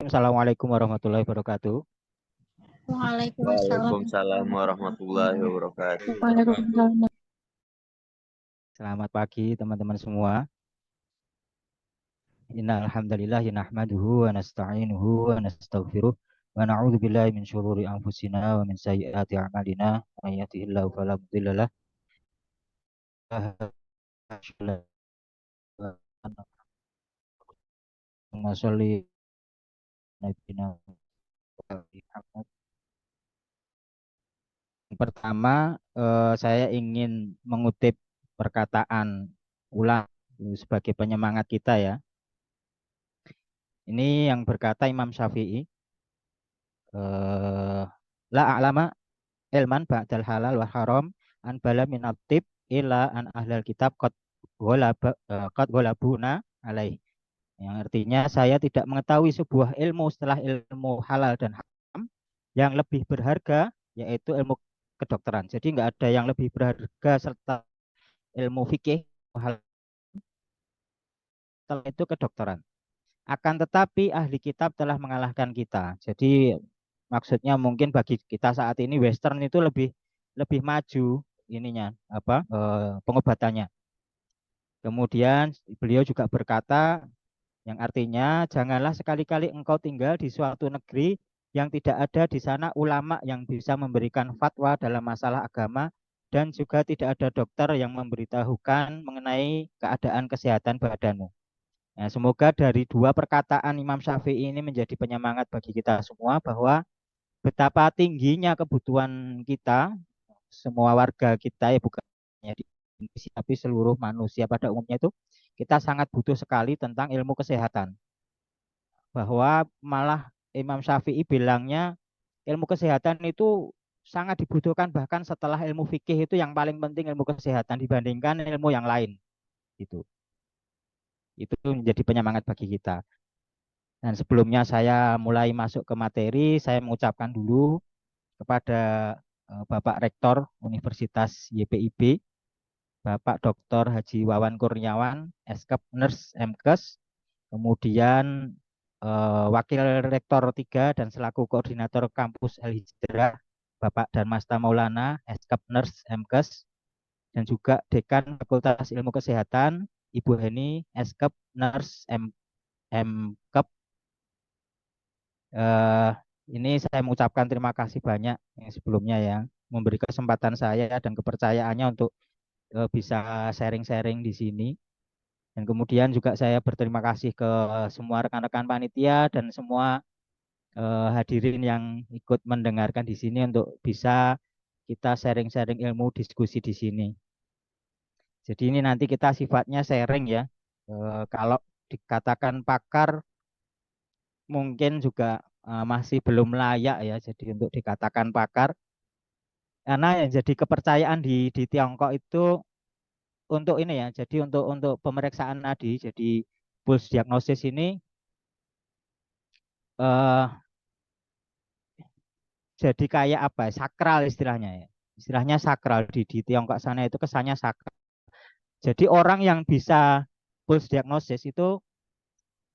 Assalamualaikum warahmatullahi wabarakatuh. Waalaikumsalam. Waalaikumsalam warahmatullahi wabarakatuh. Waalaikumsalam. Selamat pagi teman-teman semua. Innal hamdalillah nahmaduhu wa nasta'inuhu wa nastaghfiruh wa na'udzu billahi min syururi anfusina wa min sayyiati a'malina. May yahdihillahu fala mudilla lahu wa sholli nabiyina Muhammad. Yang pertama, saya ingin mengutip perkataan ulang sebagai penyemangat kita ya. Ini yang berkata Imam Syafi'i, la a'lama ilman ba'dal halal wa haram an bala min atib ila an ahlal kitab qad ghalabuna alaih. Yang artinya saya tidak mengetahui sebuah ilmu setelah ilmu halal dan haram yang lebih berharga, yaitu ilmu kedokteran. Jadi nggak ada yang lebih berharga serta ilmu fikih halal, setelah itu kedokteran. Akan tetapi ahli kitab telah mengalahkan kita. Jadi maksudnya mungkin bagi kita saat ini Western itu lebih lebih maju ininya pengobatannya. Kemudian beliau juga berkata yang artinya janganlah sekali-kali engkau tinggal di suatu negeri yang tidak ada di sana ulama yang bisa memberikan fatwa dalam masalah agama dan juga tidak ada dokter yang memberitahukan mengenai keadaan kesehatan badanmu. Nah, semoga dari dua perkataan Imam Syafi'i ini menjadi penyemangat bagi kita semua bahwa betapa tingginya kebutuhan kita, semua warga kita ya bukan hanya di Indonesia, tapi seluruh manusia pada umumnya itu kita sangat butuh sekali tentang ilmu kesehatan. Bahwa malah Imam Syafi'i bilangnya ilmu kesehatan itu sangat dibutuhkan bahkan setelah ilmu fikih itu yang paling penting ilmu kesehatan dibandingkan ilmu yang lain gitu. Itu menjadi penyemangat bagi kita. Dan sebelumnya saya mulai masuk ke materi, saya mengucapkan dulu kepada Bapak Rektor Universitas YPIB, Bapak Dr. Haji Wawan Kurniawan, Eskep Nurse MKes, kemudian Wakil Rektor 3 dan selaku Koordinator Kampus Al Hijrah, Bapak Darmasta Maulana, Eskep Nurse MKes, dan juga Dekan Fakultas Ilmu Kesehatan, Ibu Heni, Eskep Nurse MKep. Ini saya mengucapkan terima kasih banyak yang sebelumnya ya memberi kesempatan saya dan kepercayaannya untuk bisa sharing-sharing di sini. Dan kemudian juga saya berterima kasih ke semua rekan-rekan panitia dan semua hadirin yang ikut mendengarkan di sini untuk bisa kita sharing-sharing ilmu diskusi di sini. Jadi ini nanti kita sifatnya sharing ya. Kalau dikatakan pakar mungkin juga masih belum layak ya jadi untuk dikatakan pakar karena yang jadi kepercayaan di Tiongkok itu untuk ini ya jadi untuk pemeriksaan nadi jadi pulse diagnosis ini eh, jadi kayak apa ya, sakral istilahnya ya istilahnya sakral di Tiongkok sana itu kesannya sakral jadi orang yang bisa pulse diagnosis itu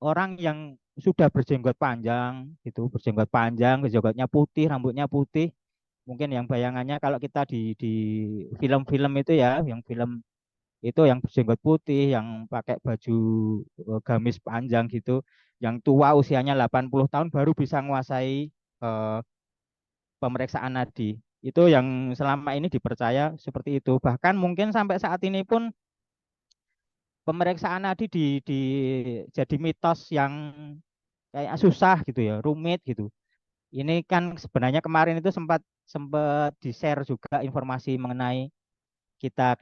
orang yang sudah berjenggot panjang gitu berjenggot panjang jenggotnya putih rambutnya putih mungkin yang bayangannya kalau kita di film-film itu ya yang film itu yang berjenggot putih yang pakai baju gamis panjang gitu yang tua usianya 80 tahun baru bisa menguasai pemeriksaan nadi itu yang selama ini dipercaya seperti itu bahkan mungkin sampai saat ini pun pemeriksaan nadi jadi mitos yang kayak susah gitu ya rumit gitu ini kan sebenarnya kemarin itu sempat sempat di-share juga informasi mengenai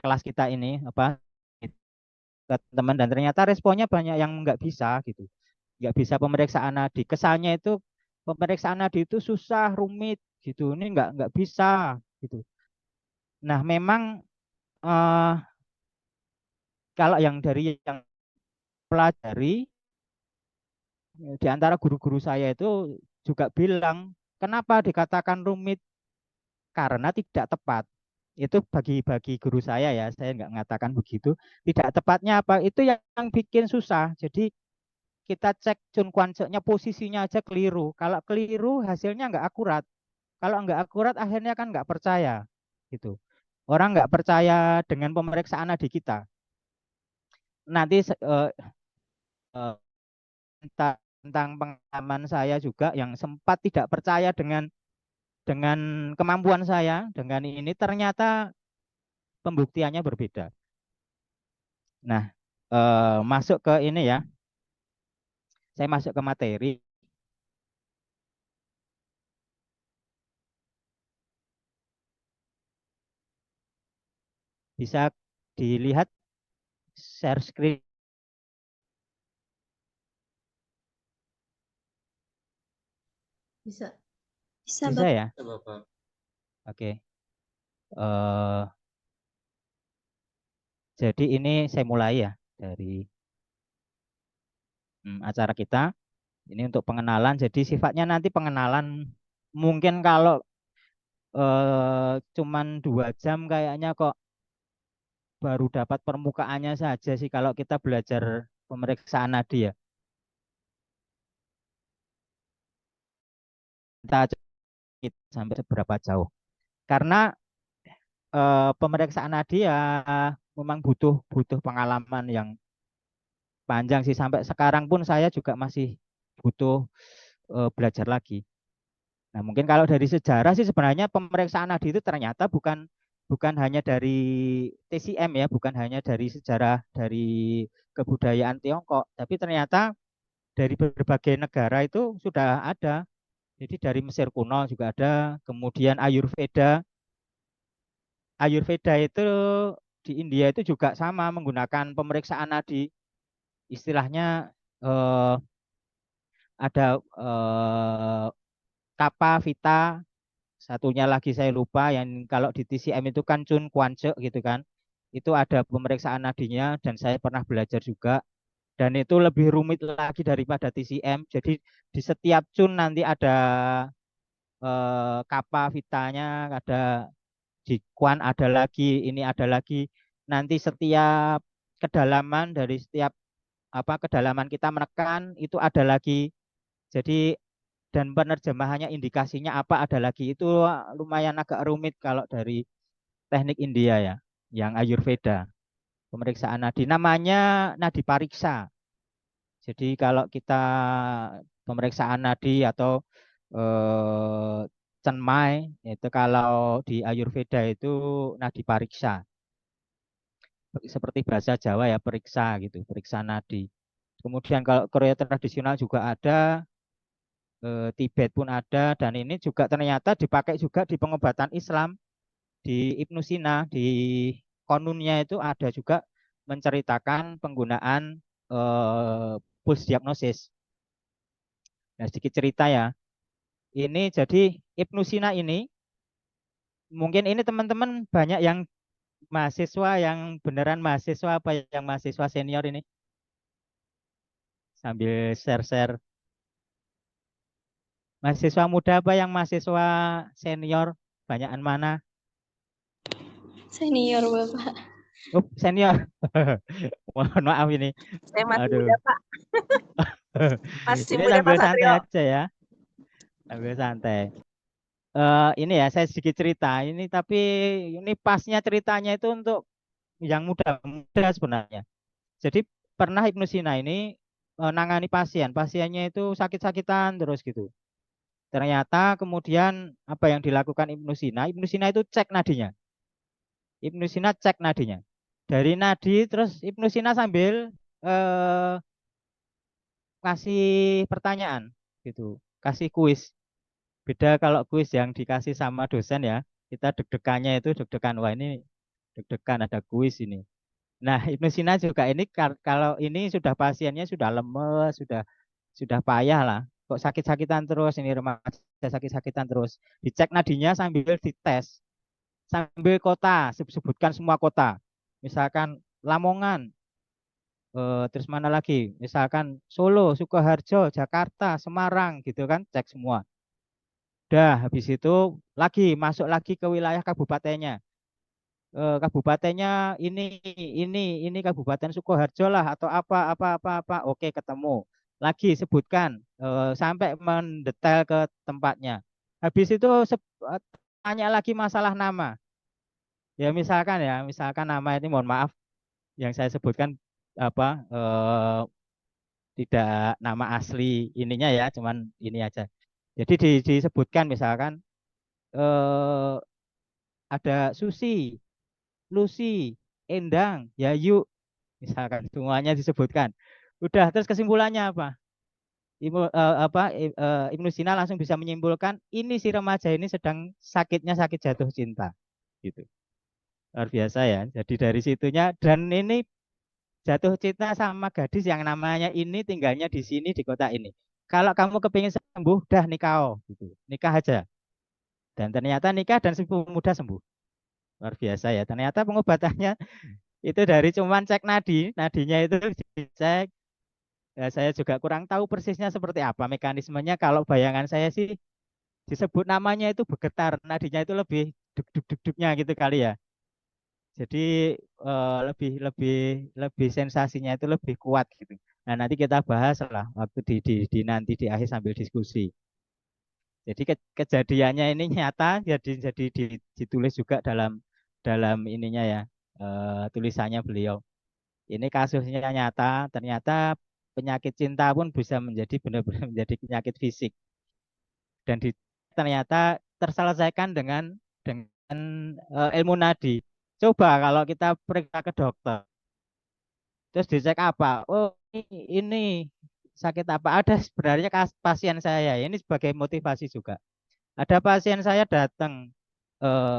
kelas kita ini apa ke teman dan ternyata responnya banyak yang nggak bisa gitu nggak bisa pemeriksaan nadi kesannya itu pemeriksaan nadi itu susah rumit gitu ini nggak bisa gitu nah memang eh, kalau yang dari yang pelajari di antara guru-guru saya itu juga bilang kenapa dikatakan rumit karena tidak tepat itu bagi guru saya nggak mengatakan begitu tidak tepatnya apa itu yang bikin susah jadi kita cek Chun Kwanche-nya posisinya aja keliru. Kalau keliru hasilnya nggak akurat. Kalau nggak akurat akhirnya kan nggak percaya gitu. Orang nggak percaya dengan pemeriksaan nadi kita. Nanti eh, tentang pengalaman saya juga yang sempat tidak percaya dengan kemampuan saya dengan ini ternyata pembuktiannya berbeda. Nah, masuk ke ini ya. Saya masuk ke materi. Bisa dilihat share screen. Bisa. Bisa, Bisa Bapak. ya? Oke. Jadi ini saya mulai ya dari acara kita. Ini untuk pengenalan. Jadi sifatnya nanti pengenalan. Mungkin kalau cuman 2 jam kayaknya kok baru dapat permukaannya saja sih kalau kita belajar pemeriksaan nadi ya. Kita sampai seberapa jauh. Karena pemeriksaan nadi ya memang butuh butuh pengalaman yang panjang sih sampai sekarang pun saya juga masih butuh belajar lagi. Nah, mungkin kalau dari sejarah sih sebenarnya pemeriksaan nadi itu ternyata bukan bukan hanya dari TCM ya, bukan hanya dari sejarah dari kebudayaan Tiongkok, tapi ternyata dari berbagai negara itu sudah ada. Jadi dari Mesir kuno juga ada, kemudian Ayurveda. Ayurveda itu di India itu juga sama menggunakan pemeriksaan nadi. Istilahnya eh, ada Kappa, Vita, satunya lagi saya lupa yang kalau di TCM itu kan Chun Kwanche gitu kan. Itu ada pemeriksaan nadinya dan saya pernah belajar juga dan itu lebih rumit lagi daripada TCM. Jadi di setiap Chun nanti ada Kappa, Vitanya, ada di Kwan ada lagi, ini ada lagi. Nanti setiap kedalaman dari setiap kedalaman kita menekan itu ada lagi. Jadi dan penerjemahannya indikasinya apa ada lagi itu lumayan agak rumit kalau dari teknik India ya, yang Ayurveda. Pemeriksaan nadi namanya nadi pariksa. Jadi kalau kita pemeriksaan nadi atau eh, cenmai itu kalau di Ayurveda itu nadi pariksa. Seperti bahasa Jawa ya periksa gitu, periksa nadi. Kemudian kalau Korea tradisional juga ada, Tibet pun ada dan ini juga ternyata dipakai juga di pengobatan Islam di Ibnu Sina di konunnya itu ada juga menceritakan penggunaan pulse diagnosis. Nah, sedikit cerita ya. Ini jadi Ibnu Sina ini mungkin ini teman-teman banyak yang mahasiswa yang beneran mahasiswa apa yang mahasiswa senior ini sambil share-share. Mahasiswa muda apa yang mahasiswa senior? Banyakan mana? Senior, Bapak. Oh, senior. Mohon maaf ini. Saya masih Aduh. muda, Pak. Masih Ini muda, Pak sambil santai Satrio. aja ya. Sambil santai. Ini ya saya sedikit cerita. Ini tapi ini pasnya ceritanya itu untuk yang muda-muda sebenarnya. Jadi pernah Ibnu Sina ini nangani pasien. Pasiennya itu sakit-sakitan terus gitu. Ternyata kemudian apa yang dilakukan Ibnu Sina? Ibnu Sina itu cek nadinya. Ibnu Sina cek nadinya. Dari nadi terus Ibnu Sina sambil eh, kasih pertanyaan gitu, kasih kuis. Beda kalau kuis yang dikasih sama dosen ya, kita deg-degannya itu deg-degan wah ini deg-degan ada kuis ini. Nah, Ibnu Sina juga ini kalau ini sudah pasiennya sudah lemes, sudah payah lah. Kok sakit-sakitan terus ini remaja sakit-sakitan terus. Dicek nadinya sambil dites. Sambil kota, sebutkan semua kota. Misalkan Lamongan, terus mana lagi? Misalkan Solo, Sukoharjo, Jakarta, Semarang gitu kan, cek semua. Udah, habis itu lagi masuk lagi ke wilayah kabupatennya. Kabupatennya ini kabupaten Sukoharjo lah atau apa. Oke, ketemu. lagi sebutkan sampai mendetail ke tempatnya. Habis itu tanya lagi masalah nama. Misalkan nama ini mohon maaf yang saya sebutkan apa tidak nama asli ininya ya, cuman ini aja. Jadi disebutkan misalkan eh, ada Susi, Lucy, Endang, Yayu, misalkan semuanya disebutkan. Udah, terus kesimpulannya apa? Ibnu Sina langsung bisa menyimpulkan ini si remaja ini sedang sakit jatuh cinta, gitu. Luar biasa ya. Jadi dari situnya dan ini jatuh cinta sama gadis yang namanya ini tinggalnya di sini di kota ini. Kalau kamu kepingin sembuh, dah nikah, gitu. Nikah aja. Dan ternyata nikah dan si pemuda sembuh. Luar biasa ya. Ternyata pengobatannya itu dari cuman cek nadinya itu dicek. Ya, saya juga kurang tahu persisnya seperti apa mekanismenya. Kalau bayangan saya sih disebut namanya itu bergetar, nadinya itu lebih duk-duk-duk-duknya gitu kali ya. Jadi lebih lebih lebih sensasinya itu lebih kuat gitu. Nah, nanti kita bahas lah waktu di nanti di akhir sambil diskusi. Jadi kejadiannya ini nyata, jadi ditulis juga dalam dalam ininya ya tulisannya beliau. Ini kasusnya nyata, ternyata penyakit cinta pun bisa menjadi benar-benar menjadi penyakit fisik dan ternyata terselesaikan dengan ilmu nadi. Coba kalau kita periksa ke dokter, terus dicek apa? Oh, ini sakit apa? Ada sebenarnya pasien saya ini sebagai motivasi juga. Ada pasien saya datang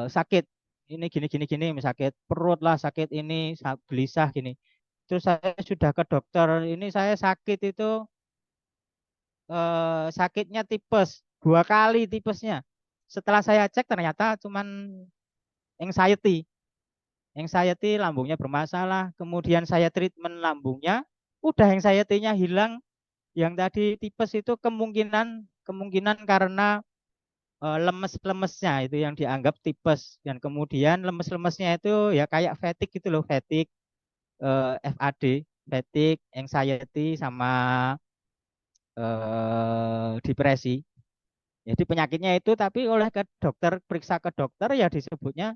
sakit ini gini, sakit perut lah, sakit ini gelisah gini. Terus saya sudah ke dokter, ini saya sakit itu sakitnya tipes, 2 kali tipesnya. Setelah saya cek ternyata cuman anxiety. Anxiety lambungnya bermasalah, kemudian saya treatment lambungnya, udah anxiety-nya hilang. Yang tadi tipes itu kemungkinan kemungkinan karena lemes-lemesnya itu yang dianggap tipes dan kemudian lemes-lemesnya itu ya kayak fatigue gitu loh, fatigue FAD, fatigue, anxiety sama depresi. Jadi penyakitnya itu tapi oleh ke dokter periksa ke dokter ya disebutnya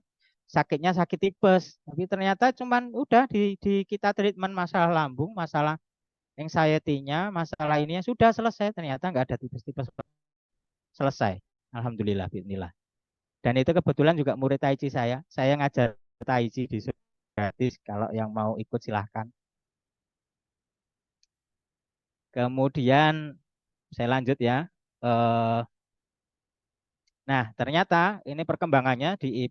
sakitnya sakit tipes. Tapi ternyata cuman udah di kita treatment masalah lambung, masalah anxiety-nya, masalah ininya sudah selesai. Ternyata nggak ada tipes-tipes selesai. Alhamdulillah, bismillah. Dan itu kebetulan juga murid Tai Chi saya. Saya ngajar Tai Chi di gratis. Kalau yang mau ikut silahkan. Kemudian saya lanjut ya. Eh, nah, ternyata ini perkembangannya di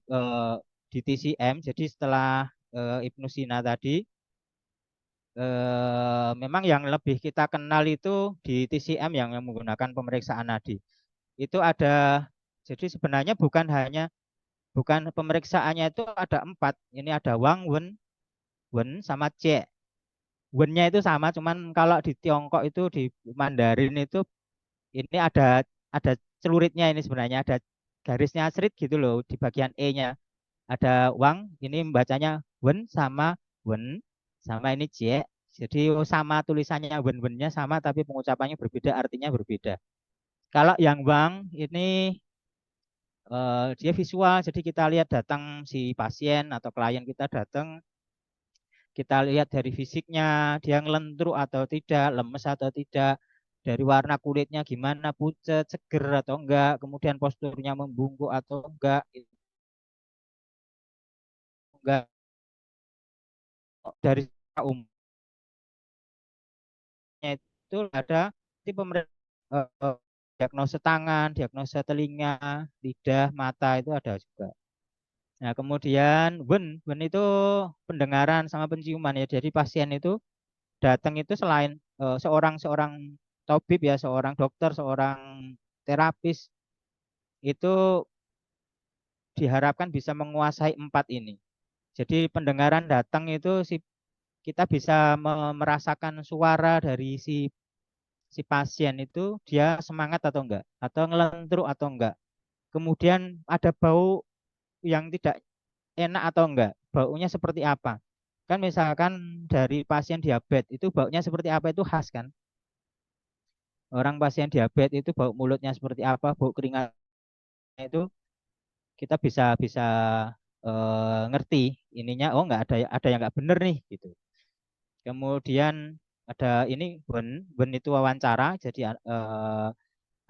TCM. Jadi setelah Ibnu Sina tadi, memang yang lebih kita kenal itu di TCM yang menggunakan pemeriksaan nadi. Itu ada, jadi sebenarnya bukan pemeriksaannya itu ada 4. Ini ada Wang, Wen sama C. Wen-nya itu sama, cuman kalau di Tiongkok itu di Mandarin itu ini ada celuritnya ini sebenarnya ada garisnya asrit gitu loh di bagian E-nya. Ada Wang, ini bacanya Wen sama Wen sama ini C. Jadi sama tulisannya Wen-Wen-nya sama tapi pengucapannya berbeda, artinya berbeda. Kalau yang Wang ini dia visual, jadi kita lihat datang si pasien atau klien kita datang, kita lihat dari fisiknya, dia ngelentruk atau tidak, lemes atau tidak, dari warna kulitnya gimana, pucat, seger atau enggak, kemudian posturnya membungkuk atau enggak, dari umumnya itu ada di pemerintah diagnosa tangan, diagnosa telinga, lidah, mata itu ada juga. Nah, kemudian wen itu pendengaran sama penciuman ya. Jadi pasien itu datang itu selain seorang seorang tabib ya, seorang dokter, seorang terapis itu diharapkan bisa menguasai 4 ini. Jadi pendengaran datang itu kita bisa merasakan suara dari si pasien itu dia semangat atau enggak, atau ngelentruk atau enggak. Kemudian ada bau yang tidak enak atau enggak, baunya seperti apa. Kan misalkan dari pasien diabetes itu baunya seperti apa itu khas kan. Orang pasien diabetes itu bau mulutnya seperti apa, bau keringatnya itu kita bisa bisa ngerti ininya. Oh, nggak ada yang nggak bener nih gitu. Kemudian ada ini Ben itu wawancara, jadi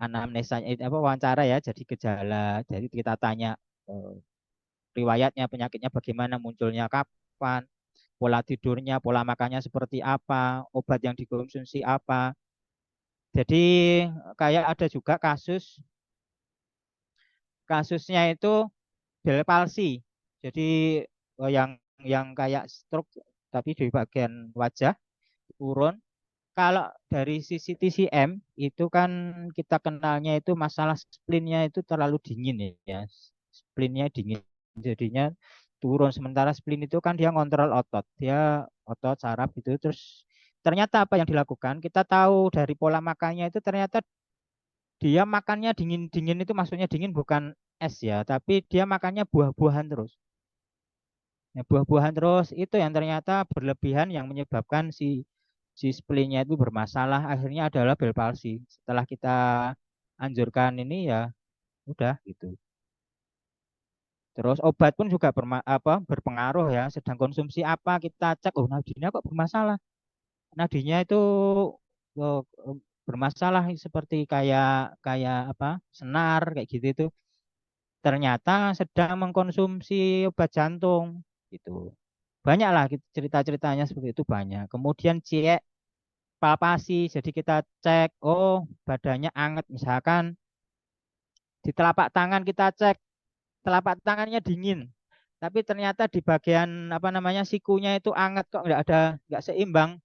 anamnesanya itu apa wawancara ya, jadi gejala. Jadi kita tanya eh, riwayatnya penyakitnya bagaimana, munculnya kapan, pola tidurnya, pola makannya seperti apa, obat yang dikonsumsi apa. Jadi kayak ada juga kasusnya itu Bell palsy. Jadi yang kayak stroke tapi di bagian wajah turun. Kalau dari sisi TCM itu kan kita kenalnya itu masalah splinnya itu terlalu dingin ya. Splinnya dingin. Jadinya turun. Sementara splin itu kan dia ngontrol otot. Dia otot saraf gitu. Terus ternyata apa yang dilakukan? Kita tahu dari pola makannya itu ternyata dia makannya dingin-dingin itu maksudnya dingin bukan es ya, tapi dia makannya buah-buahan terus. Ya, buah-buahan terus itu yang ternyata berlebihan yang menyebabkan si splinnya itu bermasalah. Akhirnya adalah Bell palsy. Setelah kita anjurkan ini ya udah gitu. Terus obat pun juga berpengaruh ya. Sedang konsumsi apa kita cek, oh nadinya kok bermasalah. Nadinya itu oh, bermasalah seperti kayak kayak apa senar kayak gitu itu. Ternyata sedang mengkonsumsi obat jantung gitu. Banyak lah cerita-ceritanya seperti itu banyak. Kemudian cek palpasi, jadi kita cek, oh badannya anget, misalkan di telapak tangan kita cek, telapak tangannya dingin, tapi ternyata di bagian apa namanya sikunya itu anget kok nggak seimbang.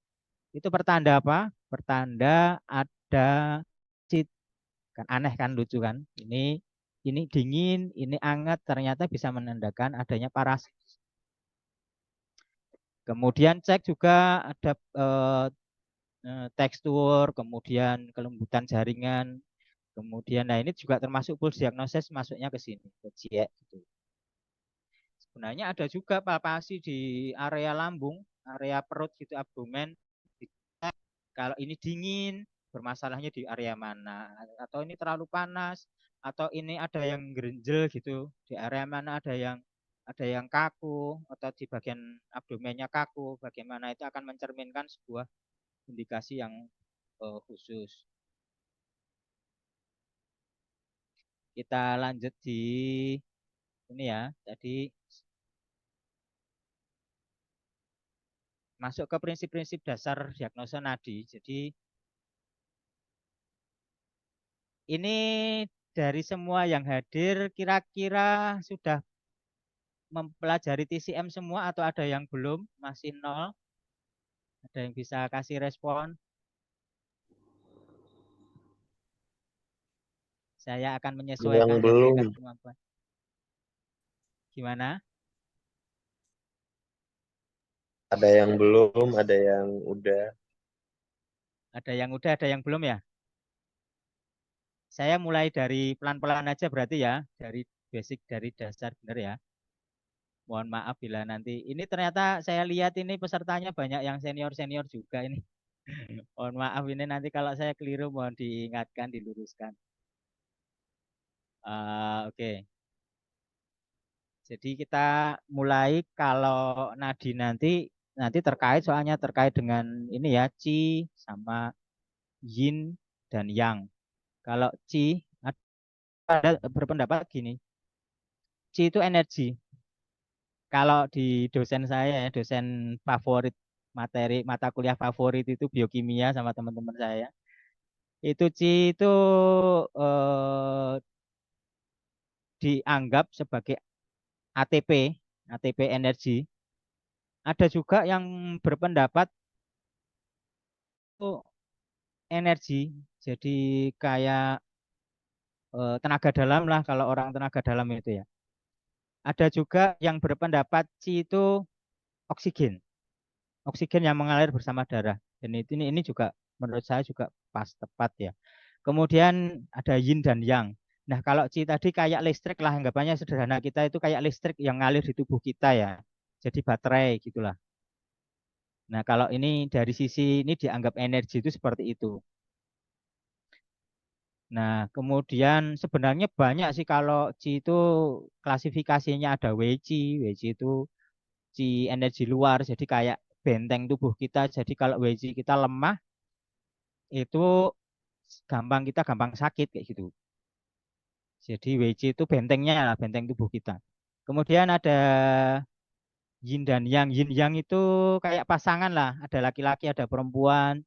Itu pertanda apa? Pertanda ada cit kan aneh kan lucu kan? Ini dingin, ini anget, ternyata bisa menandakan adanya parasit. Kemudian cek juga ada tekstur, kemudian kelembutan jaringan, kemudian nah ini juga termasuk full diagnosis masuknya ke sini ke GIEK gitu. Sebenarnya ada juga palpasi di area lambung, area perut gitu, abdomen. Kalau ini dingin, bermasalahnya di area mana? Atau ini terlalu panas? Atau ini ada yang gerenjel gitu di area mana? Ada yang kaku atau di bagian abdomennya kaku. Bagaimana itu akan mencerminkan sebuah indikasi yang khusus. Kita lanjut di ini ya. Tadi masuk ke prinsip-prinsip dasar diagnosa nadi. Jadi ini dari semua yang hadir kira-kira sudah mempelajari TCM semua atau ada yang belum? Masih nol? Ada yang bisa kasih respon? Saya akan Yang menyesuaikan belum, dengan kemampuan. Gimana? ada yang belum, ada yang udah. Ada yang udah, ada yang belum ya? Saya mulai dari pelan-pelan aja berarti ya, dari basic, dari dasar benar ya. Mohon maaf bila nanti ini ternyata saya lihat ini pesertanya banyak yang senior-senior juga ini. Mohon maaf ini nanti kalau saya keliru mohon diingatkan, diluruskan. Oke. Jadi kita mulai kalau nadi nanti terkait soalnya terkait dengan ini ya Qi sama Yin dan Yang. Kalau Qi ada berpendapat gini, Qi itu energi. Kalau di dosen saya ya, dosen favorit materi mata kuliah favorit itu biokimia sama teman-teman saya. Itu Qi itu eh, dianggap sebagai ATP, ATP energi. Ada juga yang berpendapat itu energi, jadi kayak tenaga dalam lah kalau orang tenaga dalam itu ya. Ada juga yang berpendapat Qi itu oksigen, oksigen yang mengalir bersama darah. Dan ini juga menurut saya juga pas tepat ya. Kemudian ada Yin dan Yang. Nah kalau Qi tadi kayak listrik lah, anggapannya sederhana kita itu kayak listrik yang ngalir di tubuh kita ya. Jadi baterai gitulah. Nah kalau ini dari sisi ini dianggap energi itu seperti itu. Nah, kemudian sebenarnya banyak sih kalau Qi itu klasifikasinya ada Wei Qi. Wei Qi itu Qi energi luar, jadi kayak benteng tubuh kita. Jadi kalau Wei Qi kita lemah, itu kita gampang sakit kayak gitu. Jadi Wei Qi itu bentengnya, benteng tubuh kita. Kemudian ada Yin dan Yang. Yin Yang itu kayak pasangan lah. Ada laki-laki, ada perempuan,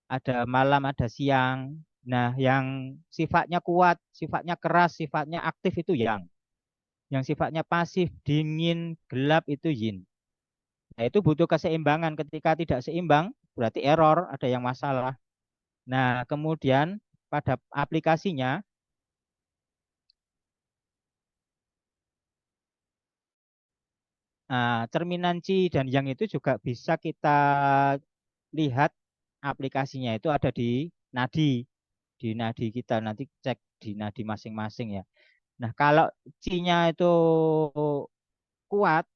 ada malam, ada siang. Nah, yang sifatnya kuat, sifatnya keras, sifatnya aktif itu Yang. Yang sifatnya pasif, dingin, gelap itu Yin. Nah, itu butuh keseimbangan. Ketika tidak seimbang, berarti error, ada yang masalah. Nah, kemudian pada aplikasinya, cerminan Qi dan Yang itu juga bisa kita lihat aplikasinya itu ada di nadi kita, nanti cek di nadi masing-masing ya. Nah, kalau Qi-nya itu kuat,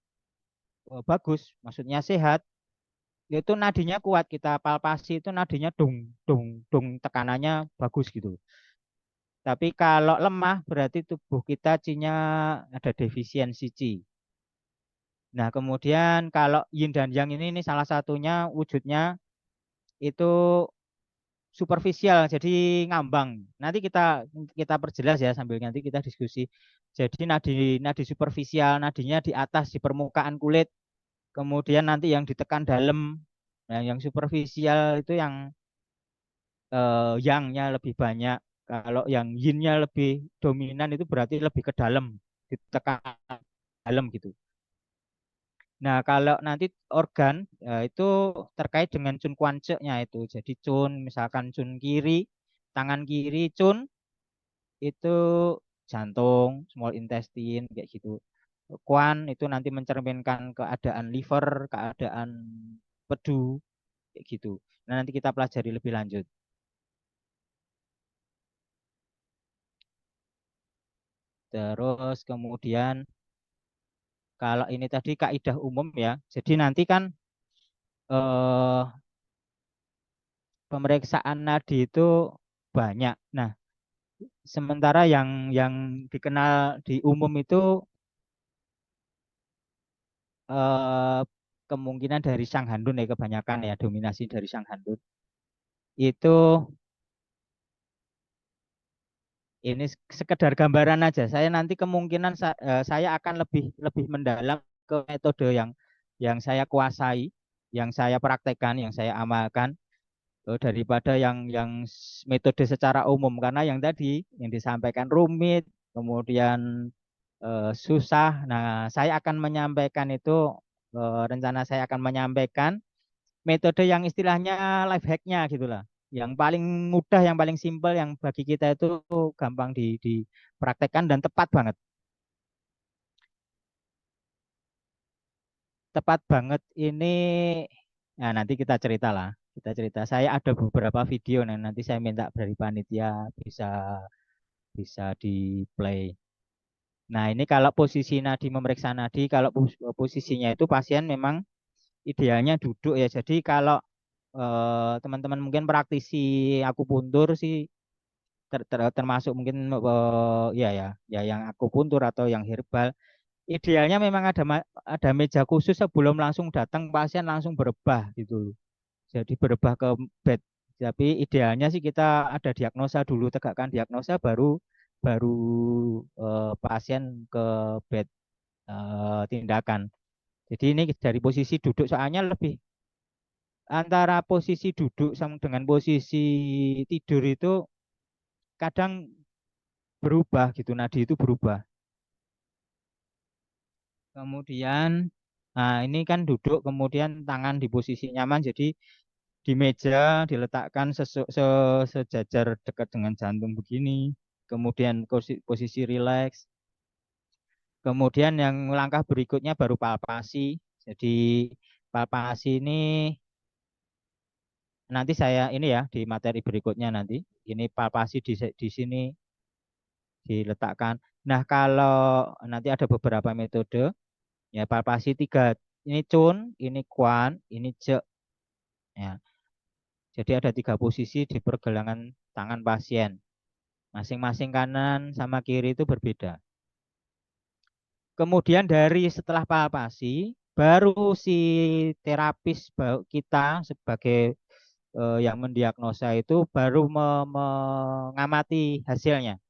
bagus, maksudnya sehat, itu nadinya kuat, kita palpasi itu nadinya dung dung dung, tekanannya bagus gitu. Tapi kalau lemah berarti tubuh kita Qi-nya ada defisiensi Qi. Nah, kemudian kalau Yin dan Yang ini salah satunya wujudnya itu superficial, jadi ngambang. Nanti kita kita perjelas ya sambil nanti kita diskusi. Jadi nadi nadi superficial, nadinya di atas di permukaan kulit, kemudian nanti yang ditekan dalam. Nah, yang superficial itu yang yang-nya lebih banyak. Kalau yang yin-nya lebih dominan itu berarti lebih ke dalam, ditekan dalam gitu. Nah, kalau nanti organ itu terkait dengan cun kuance-nya itu. Jadi cun, misalkan cun kiri, tangan kiri cun itu jantung, small intestine kayak gitu. Kuan itu nanti mencerminkan keadaan liver, keadaan pedu kayak gitu. Nah, nanti kita pelajari lebih lanjut. Terus kemudian kalau ini tadi kaidah umum ya. Jadi nanti kan eh, pemeriksaan nadi itu banyak. Nah, sementara yang dikenal di umum itu eh, kemungkinan dari Sang Handun ya, kebanyakan ya dominasi dari Sang Handun. Itu ini sekedar gambaran aja. Saya nanti kemungkinan saya akan lebih lebih mendalam ke metode yang saya kuasai, yang saya praktekkan, yang saya amalkan, daripada metode secara umum, karena yang tadi yang disampaikan rumit, kemudian susah. Nah, saya akan menyampaikan itu, rencana saya akan menyampaikan metode yang istilahnya life hack-nya gitulah. Yang paling mudah, yang paling simpel, yang bagi kita itu gampang dipraktekkan dan tepat banget. Tepat banget ini, nah nanti kita cerita lah. Kita cerita. Saya ada beberapa video, nah nanti saya minta dari panitia bisa bisa di play. Nah, ini kalau posisi nadi, memeriksa nadi, kalau posisinya itu pasien memang idealnya duduk ya. Jadi kalau teman-teman mungkin praktisi akupuntur sih termasuk mungkin ya ya ya yang akupuntur atau yang herbal, idealnya memang ada meja khusus sebelum langsung datang pasien langsung berebah gitu. Jadi berebah ke bed. Tapi idealnya sih kita ada diagnosa dulu, tegakkan diagnosa baru baru pasien ke bed tindakan. Jadi ini dari posisi duduk, soalnya lebih antara posisi duduk sama dengan posisi tidur itu kadang berubah gitu, nadi itu berubah. Kemudian, nah ini kan duduk, kemudian tangan di posisi nyaman, jadi di meja diletakkan sejajar dekat dengan jantung begini. Kemudian posisi rileks. Kemudian yang langkah berikutnya baru palpasi. Jadi palpasi ini nanti saya ini ya di materi berikutnya nanti. Ini palpasi di sini diletakkan. Nah, kalau nanti ada beberapa metode ya, palpasi tiga, ini cun, ini kuan, ini je ya. Jadi ada tiga posisi di pergelangan tangan pasien. Masing-masing kanan sama kiri itu berbeda. Kemudian dari setelah palpasi, baru si terapis kita sebagai yang mendiagnosa itu baru mengamati hasilnya.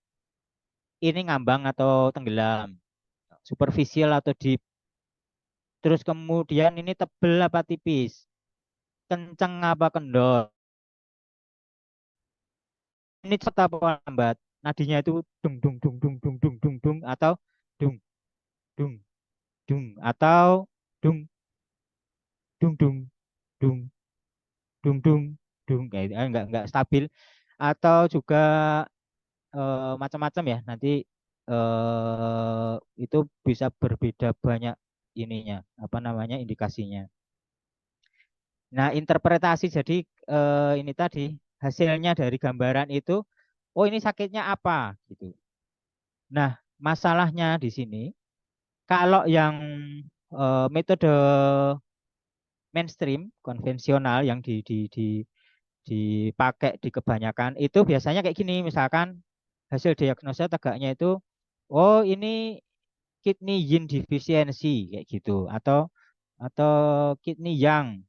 Ini ngambang atau tenggelam, superficial atau deep. Terus kemudian ini tebel apa tipis, kenceng apa kendor. Ini cepat apa lambat. Nadinya itu dung dung dung dung dung dung dung dung atau dung dung dung atau dung dung dung dung dung dung dung kayak gitu. Enggak stabil atau juga macam-macam ya. Nanti itu bisa berbeda banyak ininya, apa namanya, indikasinya. Nah, interpretasi jadi ini tadi hasilnya dari gambaran itu, oh ini sakitnya apa gitu. Nah, masalahnya di sini kalau yang metode mainstream konvensional yang dipakai di kebanyakan itu biasanya kayak gini, misalkan hasil diagnosa tegaknya itu, oh ini kidney yin deficiency kayak gitu, atau kidney yang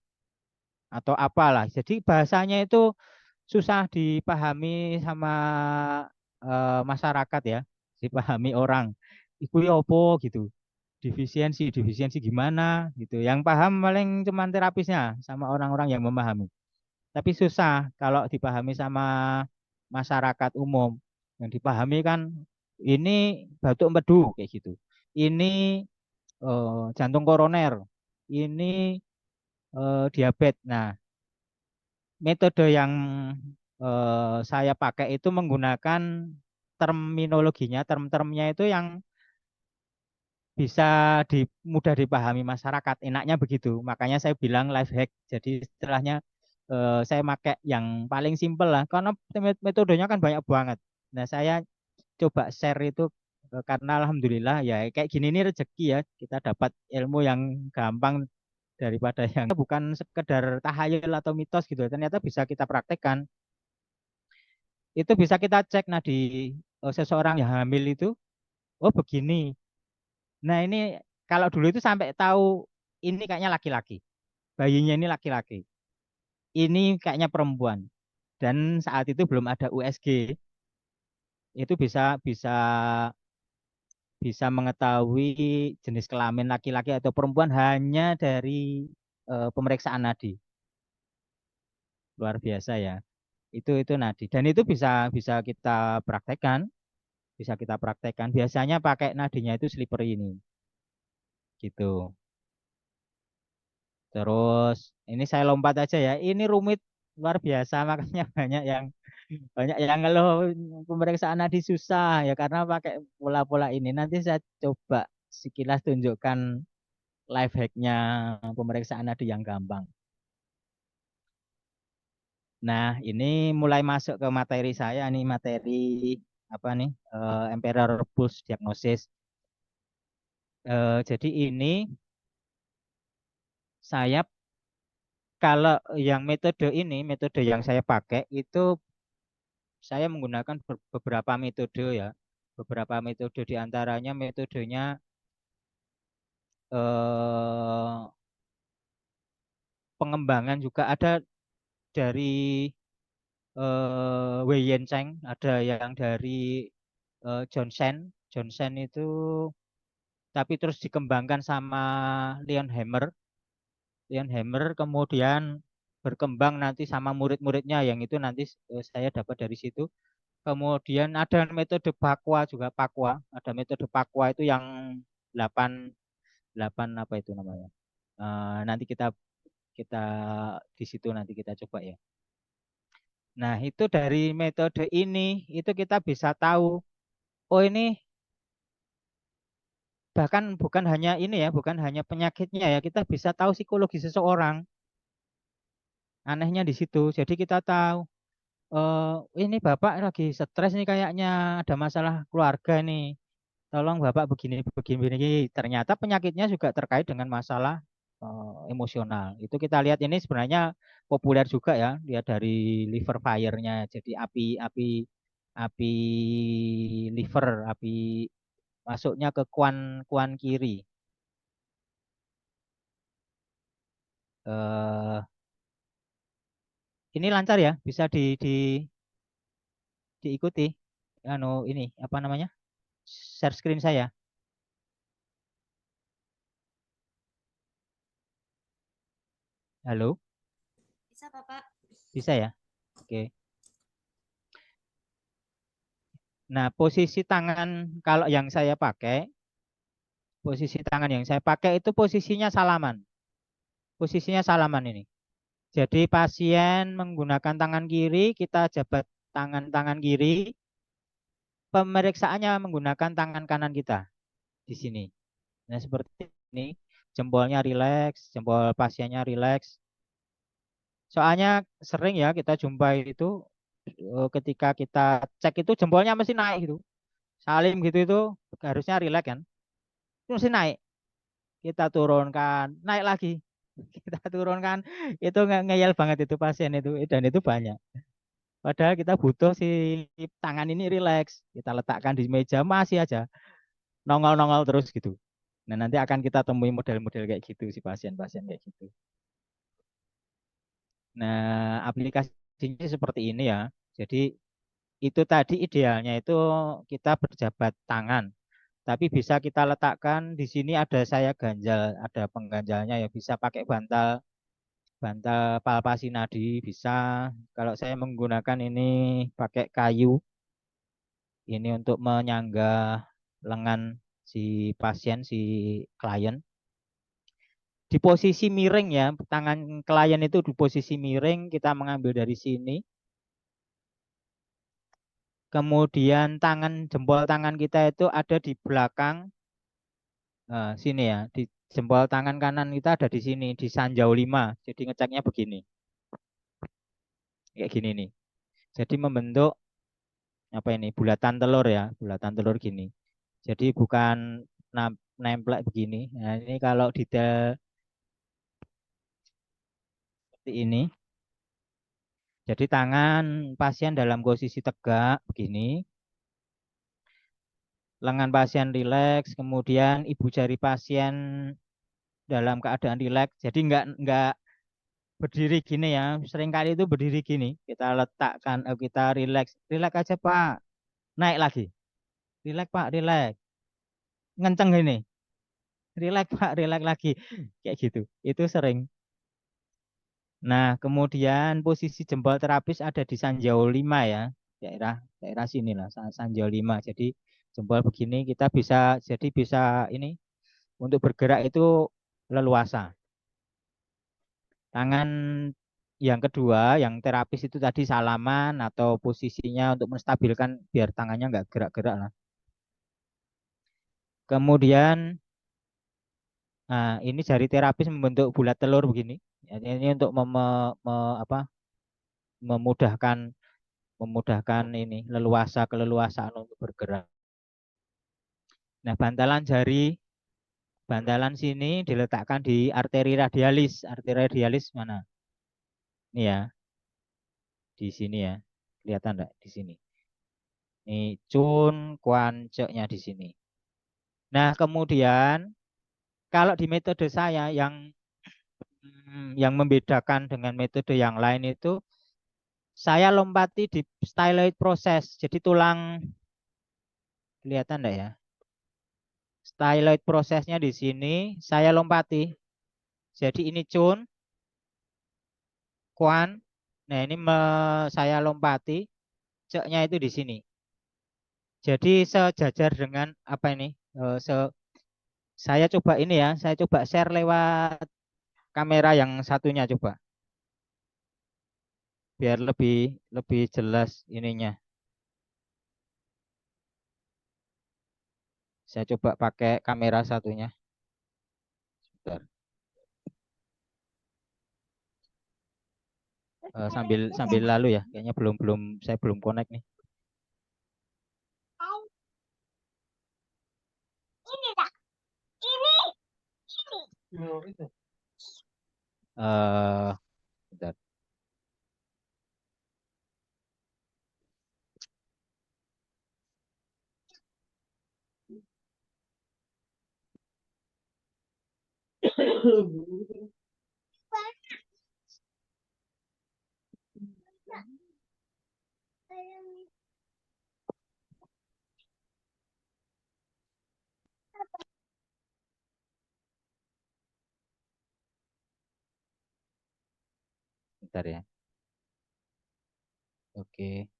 atau apalah. Jadi bahasanya itu susah dipahami sama masyarakat ya, dipahami orang. Iku ya opo gitu. Defisiensi gimana gitu. Yang paham paling cuman terapisnya sama orang-orang yang memahami. Tapi susah kalau dipahami sama masyarakat umum. Yang dipahami kan ini batuk empedu kayak gitu. Ini jantung koroner. Ini diabetes. Nah, metode yang saya pakai itu menggunakan terminologinya, term-termnya itu yang bisa mudah dipahami masyarakat. Enaknya begitu. Makanya saya bilang life hack. Jadi istilahnya saya pakai yang paling simpel lah. Karena metodenya kan banyak banget. Nah, saya coba share itu karena alhamdulillah ya kayak gini nih rezeki ya. Kita dapat ilmu yang gampang daripada yang bukan sekedar tahayul atau mitos gitu. Ternyata bisa kita praktekkan. Itu bisa kita cek nah di seseorang yang hamil itu, oh begini. Nah ini kalau dulu itu sampai tahu ini kayaknya laki-laki, bayinya ini laki-laki, ini kayaknya perempuan. Dan saat itu belum ada USG, itu bisa bisa bisa mengetahui jenis kelamin laki-laki atau perempuan hanya dari pemeriksaan nadi. Luar biasa ya. Itu nadi. Dan itu bisa bisa kita praktekkan, bisa kita praktekkan. Biasanya pakai nadinya itu slippery ini, gitu. Terus ini saya lompat aja ya. Ini rumit luar biasa makanya banyak yang ngeluh pemeriksaan nadi susah ya karena pakai pola-pola ini. Nanti saya coba sekilas tunjukkan life hacknya pemeriksaan nadi yang gampang. Nah, ini mulai masuk ke materi saya nih, materi apa nih? Emperor Pulse Diagnosis. Jadi ini saya kalau yang metode ini, metode yang saya pakai itu saya menggunakan beberapa metode ya. Beberapa metode diantaranya metodenya eh, pengembangan juga ada dari Wei Yen Cheng, ada yang dari Johnsen. Johnsen itu tapi terus dikembangkan sama Leon Hammer. Leon Hammer kemudian berkembang nanti sama murid-muridnya yang itu nanti saya dapat dari situ. Kemudian ada metode Pakwa juga Pakwa. Ada metode Pakwa itu yang 8 8 apa itu namanya. Nanti kita kita di situ nanti kita coba ya. Nah, itu dari metode ini itu kita bisa tahu oh ini bahkan bukan hanya ini ya, bukan hanya penyakitnya ya, kita bisa tahu psikologi seseorang. Anehnya di situ. Jadi kita tahu ini Bapak lagi stres nih kayaknya ada masalah keluarga nih. Tolong Bapak begini begini begini. Ternyata penyakitnya juga terkait dengan masalah emosional. Itu kita lihat ini sebenarnya populer juga ya, lihat dari liver fire-nya. Jadi api api api liver, api masuknya ke kuan kuan kiri. Eh, ini lancar ya, bisa diikuti. Anu ini apa namanya? Share screen saya. Halo, Bisa, Bapak. bisa ya? Oke. Nah, posisi tangan kalau yang saya pakai, posisi tangan yang saya pakai itu posisinya salaman. Posisinya salaman ini. Jadi pasien menggunakan tangan kiri, kita jabat tangan kiri, pemeriksaannya menggunakan tangan kanan kita di sini. Nah, seperti ini, jempolnya rileks, jempol pasiennya rileks. Soalnya sering ya kita jumpai itu ketika kita cek itu jempolnya mesti naik gitu. Salim gitu itu harusnya rileks kan. Itu mesti naik. Kita turunkan, naik lagi. Kita turunkan, itu ngeyel banget itu pasien itu dan itu banyak. Padahal kita butuh si tangan ini rileks. Kita letakkan di meja masih aja nongol-nongol terus gitu. Nah, nanti akan kita temui model-model kayak gitu si pasien-pasien kayak gitu. Nah, aplikasinya seperti ini ya. Jadi itu tadi idealnya itu kita berjabat tangan. Tapi bisa kita letakkan di sini ada saya ganjal, ada pengganjalnya ya bisa pakai bantal bantal palpasi nadi bisa. Kalau saya menggunakan ini pakai kayu ini untuk menyangga lengan si pasien si klien. Di posisi miring ya, tangan klien itu di posisi miring, kita mengambil dari sini. Kemudian jempol tangan kita itu ada di belakang sini ya, di jempol tangan kanan kita ada di sini, di sanjau 5. Jadi ngeceknya begini, kayak gini nih. Jadi membentuk apa ini, bulatan telur ya, bulatan telur gini. Jadi bukan nemplek begini. Nah, ini kalau detail seperti ini. Jadi tangan pasien dalam posisi tegak begini, lengan pasien rileks, kemudian ibu jari pasien dalam keadaan rileks. Jadi nggak berdiri gini ya. Seringkali itu berdiri gini. Kita letakkan, kita rileks, rileks aja Pak, naik lagi, rileks Pak, rileks, ngenceng gini, rileks Pak, rileks lagi, kayak gitu. Itu sering. Nah, kemudian posisi jempol terapis ada di Sanjau 5 ya, daerah daerah sini lah, Sanjau 5. Jadi jempol begini kita bisa ini untuk bergerak itu leluasa. Tangan yang kedua, yang terapis itu tadi salaman atau posisinya untuk menstabilkan biar tangannya nggak gerak-gerak lah. Kemudian, nah ini jari terapis membentuk bulat telur begini. Ini untuk apa, memudahkan memudahkan ini leluasa keleluasaan untuk bergerak. Nah, bantalan sini diletakkan di arteri radialis. Arteri radialis mana? Ini ya, di sini ya. Kelihatan enggak di sini? Ini cun kuanceknya di sini. Nah, kemudian kalau di metode saya yang membedakan dengan metode yang lain itu saya lompati di styloid proses. Jadi tulang kelihatan enggak ya? Styloid prosesnya di sini saya lompati. Jadi ini cun, kuan. Nah, ini saya lompati, ceknya itu di sini. Jadi sejajar dengan apa ini? Saya coba ini ya, saya coba share lewat kamera yang satunya coba. Biar lebih lebih jelas ininya. Saya coba pakai kamera satunya. Sebentar. Sambil sambil lalu ya, kayaknya belum belum saya belum connect nih. Eh, bentar. Bentar ya. Oke.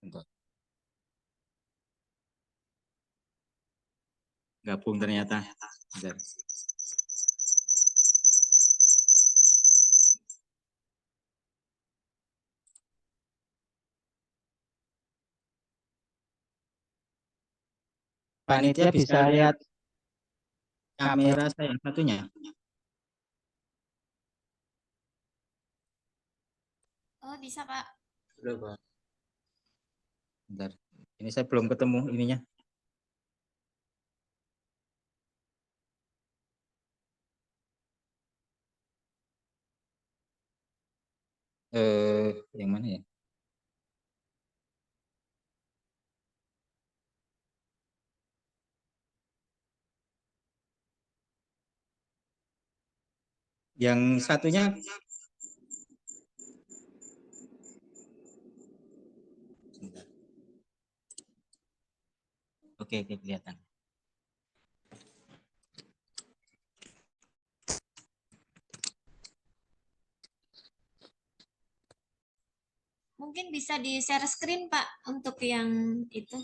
Sebentar. Gabung ternyata. Bentar. Panitia bisa lihat kamera saya yang satunya. Oh, bisa, Pak. Udah, Pak. Bentar. Ini saya belum ketemu ininya. Yang mana ya? Yang satunya sebentar. Oke, kelihatan. Mungkin bisa di share screen, Pak, untuk yang itu.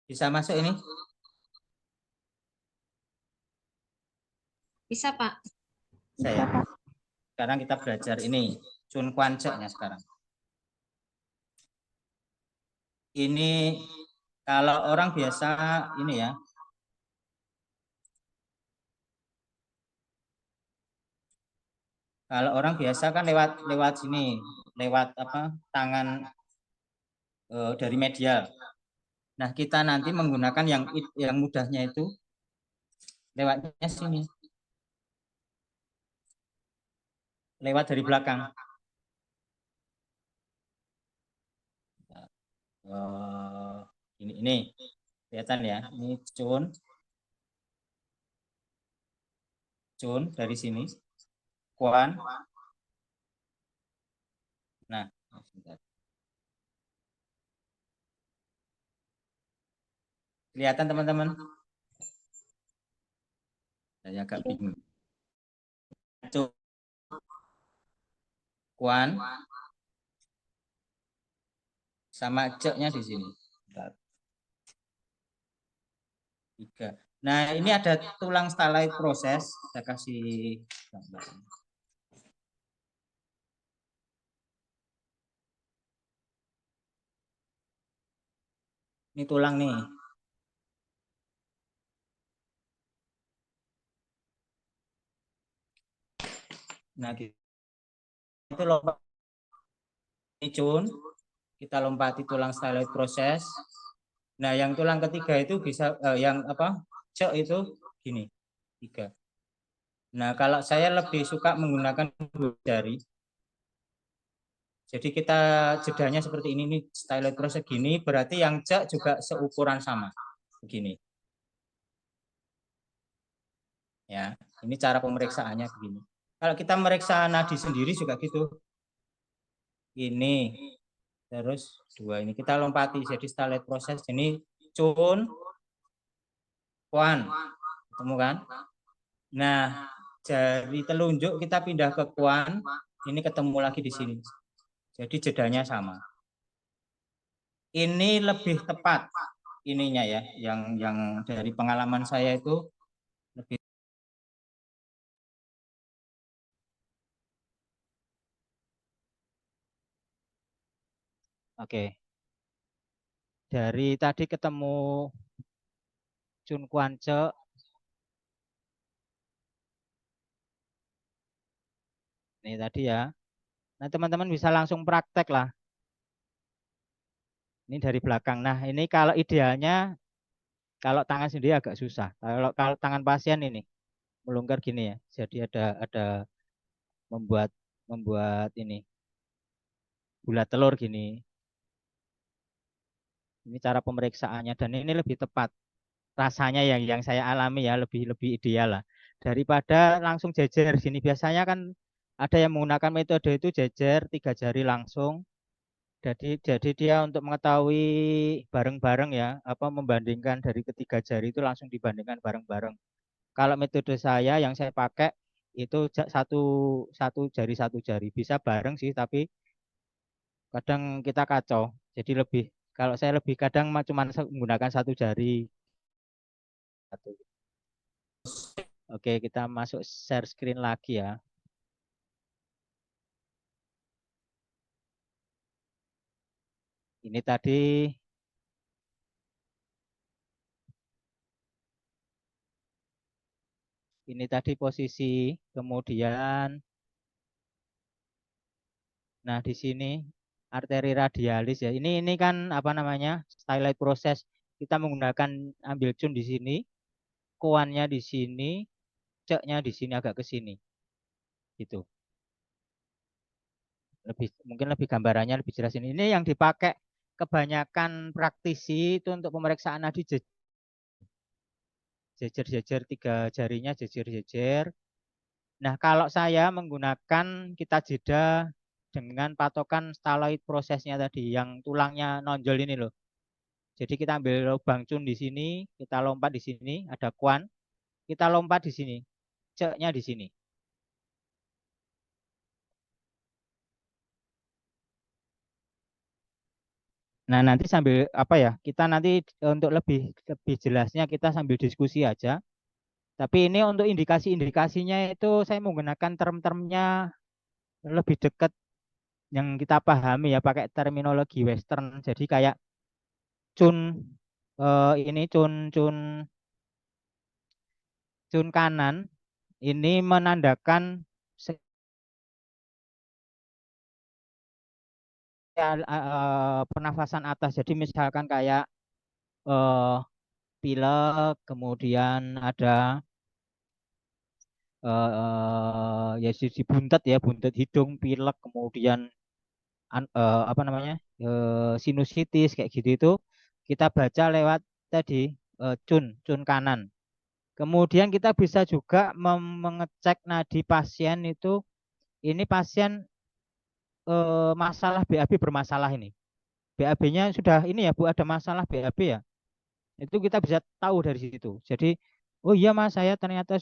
Bisa masuk ini? Bisa, Pak. Saya. Sekarang kita belajar ini, Chun Kwanche-nya sekarang. Ini kalau orang biasa ini ya. Kalau orang biasa kan lewat sini, lewat apa? Tangan dari medial. Nah, kita nanti menggunakan yang mudahnya itu lewatnya sini. Lewat dari belakang. Ini kelihatan ya. Ini Chun dari sini. Kwan. Nah, sebentar. Kelihatan teman-teman? Saya agak bingung. Chun, Kwan, sama ceknya di sini. Bentar. 3. Nah, ini ada tulang stalai proses. Saya kasih gambar. Ini tulang nih. Nah, itu lompat Chun, kita lompati tulang styloid proses. Nah, yang tulang ketiga itu bisa yang apa? Cek itu gini, 3. Nah, kalau saya lebih suka menggunakan 2 jari. Jadi kita jedanya seperti ini nih, styloid proses gini, berarti yang cek juga seukuran sama. Begini. Ya, ini cara pemeriksaannya begini. Kalau kita meriksa nadi sendiri juga gitu. Ini terus 2 ini kita lompati. Jadi setelah lihat proses ini cun, kuan, ketemu kan? Nah, jari telunjuk kita pindah ke kuan, ini ketemu lagi di sini. Jadi jedanya sama. Ini lebih tepat ininya ya, yang dari pengalaman saya itu lebih. Oke. Dari tadi ketemu Chun Kwance, ini tadi ya. Nah, teman-teman bisa langsung praktek lah. Ini dari belakang. Nah, ini kalau idealnya kalau tangan sendiri agak susah. Kalau tangan pasien ini melungker gini ya. Jadi ada membuat membuat ini bulat telur gini. Ini cara pemeriksaannya dan ini lebih tepat. Rasanya yang saya alami ya lebih lebih ideal lah daripada langsung jejer sini. Biasanya kan ada yang menggunakan metode itu jejer 3 jari langsung. Jadi dia untuk mengetahui bareng-bareng ya, apa membandingkan dari ketiga jari itu langsung dibandingkan bareng-bareng. Kalau metode saya yang saya pakai itu satu satu jari bisa bareng sih, tapi kadang kita kacau. Jadi lebih kalau saya lebih kadang cuma menggunakan satu jari. Oke, kita masuk share screen lagi ya. Ini tadi posisi, kemudian nah di sini arteri radialis ya. Ini kan apa namanya? Stylight proses. Kita menggunakan ambil cun di sini, kuannya di sini, ceknya di sini agak ke sini. Gitu. Mungkin lebih gambarannya lebih jelas ini. Ini yang dipakai kebanyakan praktisi itu untuk pemeriksaan nadi jejer-jejer 3 jarinya jejer-jejer. Nah, kalau saya menggunakan kita jeda dengan patokan styloid prosesnya tadi yang tulangnya nonjol ini loh. Jadi kita ambil lubang cun di sini, kita lompat di sini, ada kuan, kita lompat di sini, ceknya di sini. Nah, nanti sambil apa ya? Kita nanti untuk lebih lebih jelasnya kita sambil diskusi aja. Tapi ini untuk indikasi-indikasinya itu saya menggunakan term-termnya lebih dekat yang kita pahami ya pakai terminologi Western. Jadi kayak cun ini cun cun cun kanan ini menandakan pernafasan atas. Jadi misalkan kayak eh, pilek, kemudian ada ya sisi buntet ya, buntet hidung, pilek, kemudian apa namanya sinusitis kayak gitu itu kita baca lewat tadi cun kanan. Kemudian kita bisa juga mengecek nadi pasien itu ini pasien masalah BAB bermasalah ini. BAB-nya sudah ini ya Bu ada masalah BAB ya. Itu kita bisa tahu dari situ. Jadi oh iya Mas saya ternyata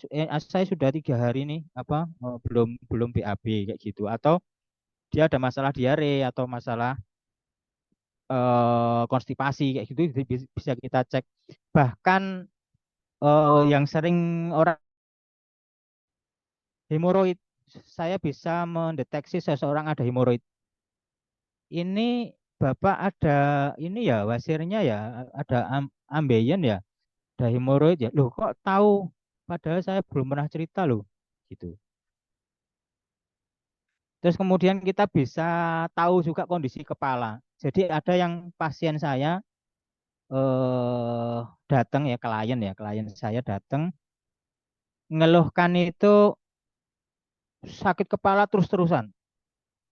saya sudah 3 hari nih apa belum belum BAB kayak gitu atau dia ada masalah diare atau masalah konstipasi kayak gitu bisa kita cek. Bahkan yang sering orang hemoroid saya bisa mendeteksi seseorang ada hemoroid. Ini Bapak ada ini ya wasirnya ya ada ambeien ya ada hemoroid ya. Loh kok tahu padahal saya belum pernah cerita loh gitu. Terus kemudian kita bisa tahu juga kondisi kepala. Jadi ada yang pasien saya datang ya klien saya datang ngeluhkan itu sakit kepala terus-terusan.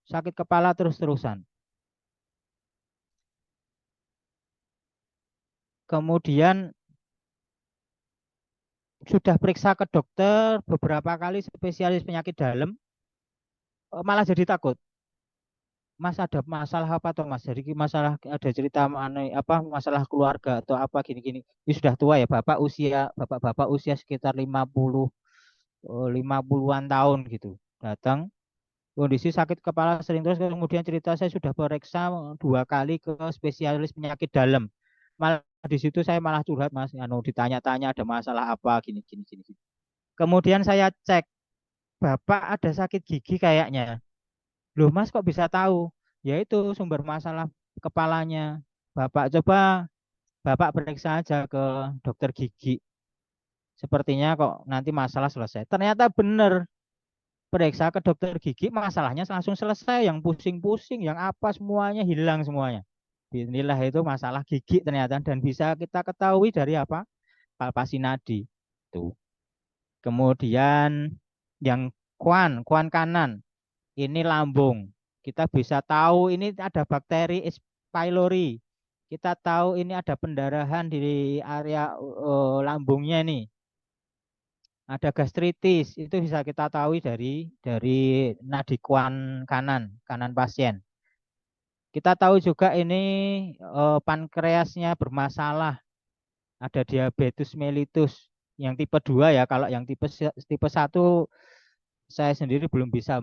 Sakit kepala terus-terusan. Kemudian sudah periksa ke dokter beberapa kali spesialis penyakit dalam malah jadi takut. Mas ada masalah apa toh Mas? Jadi masalah ada cerita apa masalah keluarga atau apa gini-gini. Ini sudah tua ya bapak-bapak usia sekitar 50-an tahun gitu. Datang kondisi sakit kepala sering terus kemudian cerita saya sudah periksa 2 kali ke spesialis penyakit dalam. Malah di situ saya malah curhat Mas, ditanya-tanya ada masalah apa gini gini gini. Gini. Kemudian saya cek, Bapak ada sakit gigi kayaknya. Loh Mas kok bisa tahu? Yaitu sumber masalah kepalanya. Bapak periksa aja ke dokter gigi. Sepertinya kok nanti masalah selesai. Ternyata benar. Periksa ke dokter gigi, masalahnya langsung selesai. Yang pusing-pusing, yang apa semuanya hilang semuanya. Inilah itu masalah gigi ternyata dan bisa kita ketahui dari apa? Palpasi nadi. Tuh. Kemudian yang kuan kanan. Ini lambung. Kita bisa tahu ini ada bakteri H. pylori. Kita tahu ini ada pendarahan di area lambungnya nih. Ada gastritis, itu bisa kita tahu dari nadi kanan pasien. Kita tahu juga ini pankreasnya bermasalah, ada diabetes mellitus yang tipe 2 ya. Kalau yang tipe 1 saya sendiri belum bisa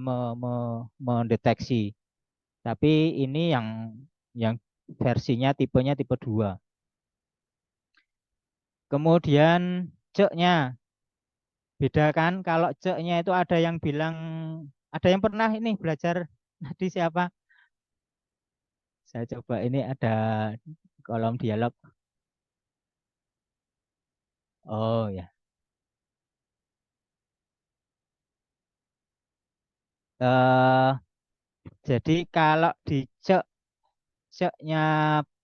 mendeteksi. Tapi ini yang versinya tipenya tipe 2. Kemudian ceknya beda kan, kalau ceknya itu ada yang bilang, ada yang pernah ini belajar tadi siapa? Saya coba ini ada kolom dialog. Oh ya. Eh jadi kalau di ceknya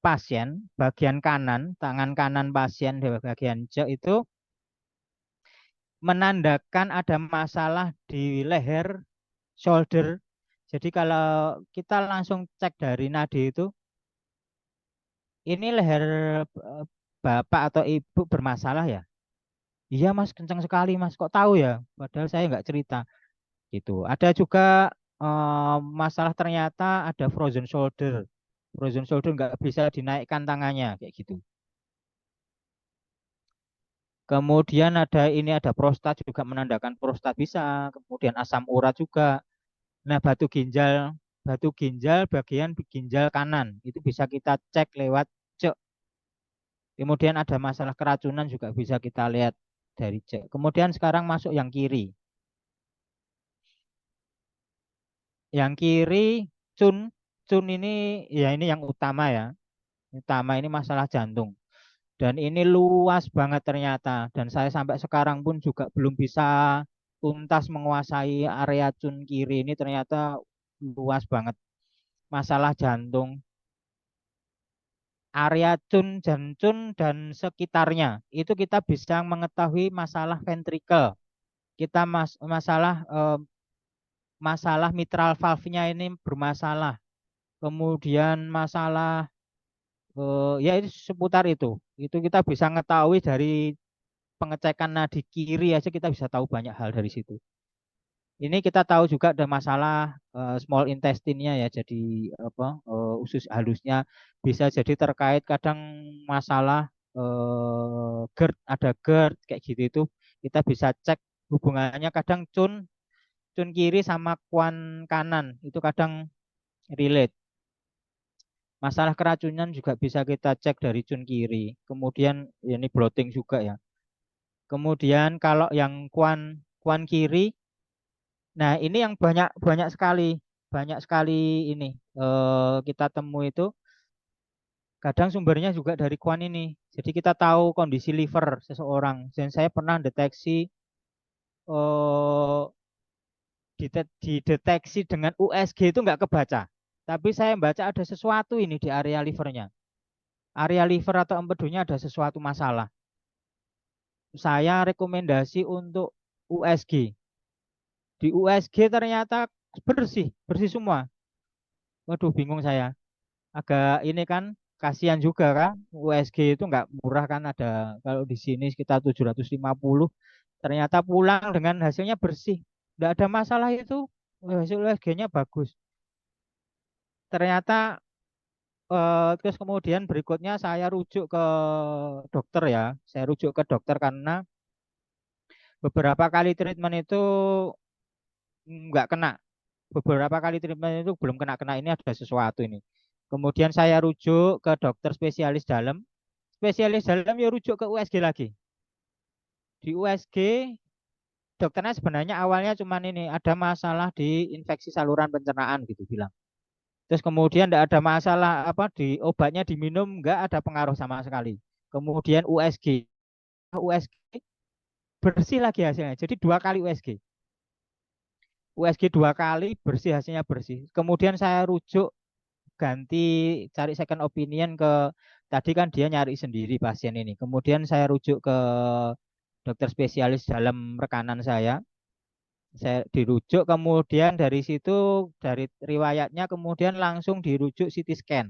pasien bagian kanan, tangan kanan pasien di bagian cek itu menandakan ada masalah di leher, shoulder. Jadi kalau kita langsung cek dari nadi itu, ini leher eh, bapak atau ibu bermasalah ya? Iya mas, kencang sekali mas. Kok tahu ya? Padahal saya nggak cerita. Gitu. Ada juga masalah ternyata ada frozen shoulder. Frozen shoulder nggak bisa dinaikkan tangannya kayak gitu. Kemudian ada prostat juga menandakan prostat bisa. Kemudian asam urat juga. Nah batu ginjal bagian ginjal kanan itu bisa kita cek lewat cek. Kemudian ada masalah keracunan juga bisa kita lihat dari cek. Kemudian sekarang masuk yang kiri. Yang kiri cun, cun ini ya ini yang utama ya. Utama ini masalah jantung. Dan ini luas banget ternyata. Dan saya sampai sekarang pun juga belum bisa tuntas menguasai area cun kiri ini ternyata luas banget. Masalah jantung, area cun dan sekitarnya itu kita bisa mengetahui masalah ventricle. Kita masalah mitral valve-nya ini bermasalah. Kemudian masalah ya itu seputar itu. Itu kita bisa mengetahui dari pengecekan nadi kiri aja kita bisa tahu banyak hal dari situ. Ini kita tahu juga ada masalah small intestine-nya ya, jadi apa usus halusnya bisa jadi terkait kadang masalah GERD, ada GERD kayak gitu itu kita bisa cek hubungannya kadang cun kiri sama kuan kanan itu kadang relate. Masalah keracunan juga bisa kita cek dari cun kiri. Kemudian ya ini bloating juga ya. Kemudian kalau yang kuan kuan kiri, nah ini yang banyak sekali ini kita temui itu kadang sumbernya juga dari kuan ini. Jadi kita tahu kondisi liver seseorang. Dan saya pernah deteksi eh, dideteksi dengan USG itu nggak kebaca. Tapi saya membaca ada sesuatu ini di area livernya. Area liver atau empedunya ada sesuatu masalah. Saya rekomendasi untuk USG. Di USG ternyata bersih, bersih semua. Waduh, bingung saya. Agak ini kan kasihan juga kan. USG itu nggak murah kan ada kalau di sini sekitar 750. Ternyata pulang dengan hasilnya bersih. Nggak ada masalah itu. Hasil USG-nya bagus. ternyata terus kemudian berikutnya saya rujuk ke dokter ya. Saya rujuk ke dokter karena beberapa kali treatment itu nggak kena. Beberapa kali treatment itu belum kena-kena, ini ada sesuatu ini. Kemudian saya rujuk ke dokter spesialis dalam. Spesialis dalam ya rujuk ke USG lagi. Di USG dokternya sebenarnya awalnya cuman ini ada masalah di infeksi saluran pencernaan gitu bilang. Terus kemudian tidak ada masalah apa di obatnya diminum nggak ada pengaruh sama sekali. Kemudian USG bersih lagi hasilnya. Jadi 2 kali USG. USG 2 kali bersih, hasilnya bersih. Kemudian saya rujuk ganti cari second opinion ke tadi kan dia nyari sendiri pasien ini. Kemudian saya rujuk ke dokter spesialis dalam rekanan saya dirujuk, kemudian dari situ dari riwayatnya kemudian langsung dirujuk CT scan.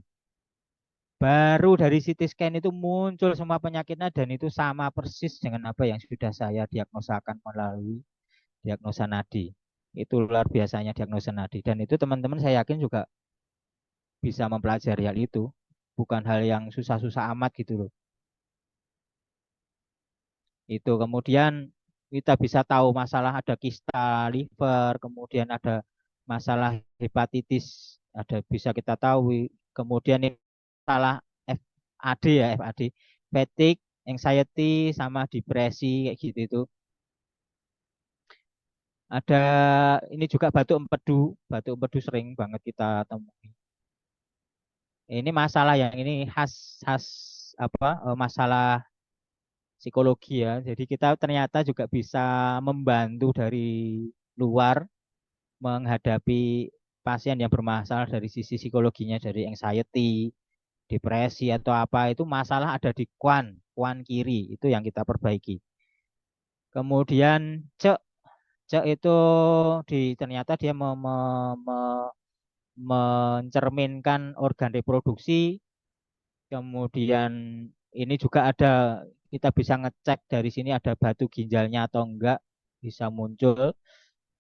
Baru dari CT scan itu muncul semua penyakitnya dan itu sama persis dengan apa yang sudah saya diagnosakan melalui diagnosa nadi. Itu luar biasanya diagnosa nadi dan itu teman-teman saya yakin juga bisa mempelajari hal itu. Bukan hal yang susah-susah amat gitu loh. Itu kemudian kita bisa tahu masalah ada kista liver, kemudian ada masalah hepatitis, ada bisa kita tahu. Kemudian ini masalah FAD ya, FAD, fatigue, anxiety sama depresi kayak gitu itu. Ada ini juga batuk empedu sering banget kita temui. Ini masalah yang ini khas khas apa masalah psikologi ya. Jadi kita ternyata juga bisa membantu dari luar menghadapi pasien yang bermasalah dari sisi psikologinya, dari anxiety, depresi atau apa itu masalah ada di kuan kiri itu yang kita perbaiki. Kemudian cek itu ternyata dia mencerminkan organ reproduksi. Kemudian ini juga ada kita bisa ngecek dari sini ada batu ginjalnya atau enggak bisa muncul.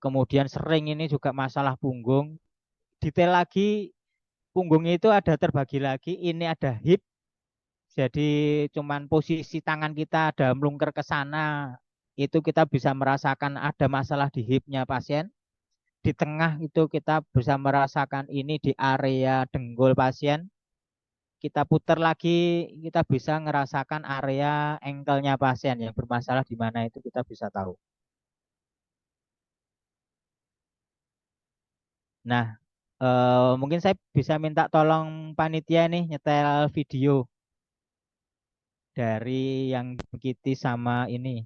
Kemudian sering ini juga masalah punggung. Detail lagi punggungnya itu ada terbagi lagi. Ini ada hip. Jadi cuman posisi tangan kita ada melungker ke sana. Itu kita bisa merasakan ada masalah di hipnya pasien. Di tengah itu kita bisa merasakan ini di area dengkul pasien. Kita putar lagi, kita bisa ngerasakan area ankle-nya pasien yang bermasalah di mana itu kita bisa tahu. Nah, mungkin saya bisa minta tolong panitia nih nyetel video dari yang Kitty sama ini.